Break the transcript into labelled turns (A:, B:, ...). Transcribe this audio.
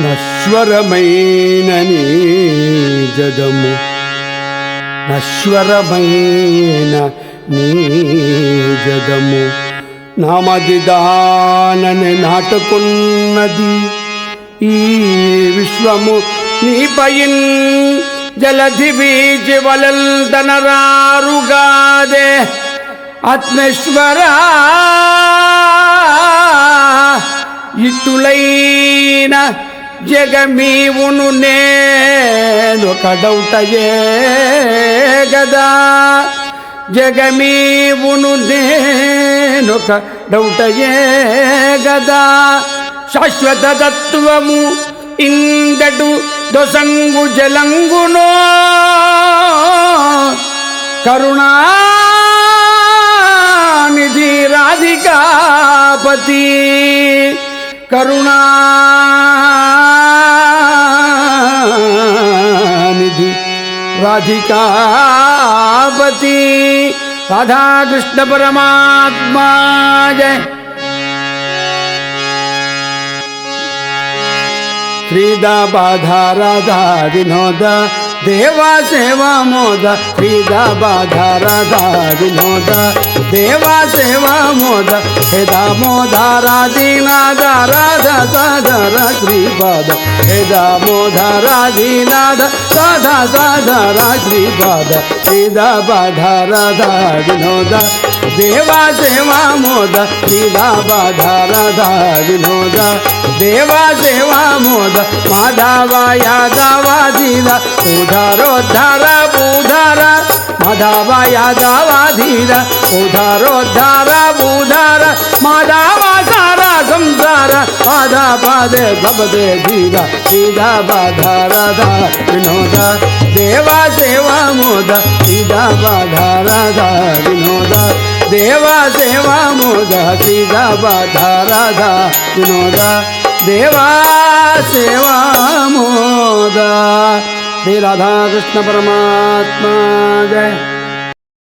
A: నశ్వరమైన నీ జగము నశ్వరమైన నీ జగము నామదిదానని నాటుకున్నది ఈ విశ్వము నీపయిన్ జలధి బీచి వలల్ తనరారుగాదే ఆత్మేశ్వర ఇట్టులైన జగమీవును నేను కడౌటయే గదా జగమీవును నేను కడౌటయే గదా శాశ్వత తత్వము ఇందటు దొసంగు జలంగునో కరుణానిధి రాధికాపతి కరుణానిధి రాధికాపతి రాధాకృష్ణ పరమాత్మా జయ. శ్రీదా బాధా రాధా వినోద దేవా సేవా మోద శ్రీదా బాధా రాధా వినోద దేవా సేవా మోద హే దామోదరా దీనాద రాధా సాధర శ్రీపాద హే దామోదరా దీనాద సాధా సాధర శ్రీపాద శ్రీదా బాధా రాధా వినోద దేవా సేవా మోద శ్రీదా బాధా రాధా వినోద దేవా సేవా మోద మాధవ యాదవాధీర ఉధారోద్ధార బూధార మాధవ యాదవాధీర ఉధారోద్ధార బూధార మాధవ సార సంసార పాద పాదే భవదే ధీర సీదా బాధా రాధా వినోద దేవా సేవా మోద సీదా బాధా రాధా వినోద దేవా సేవా మోద సీదా బాధా రాధా వినోద దేవా సేవా మోద. శ్రీ రాధాకృష్ణ పరమాత్మా జయ.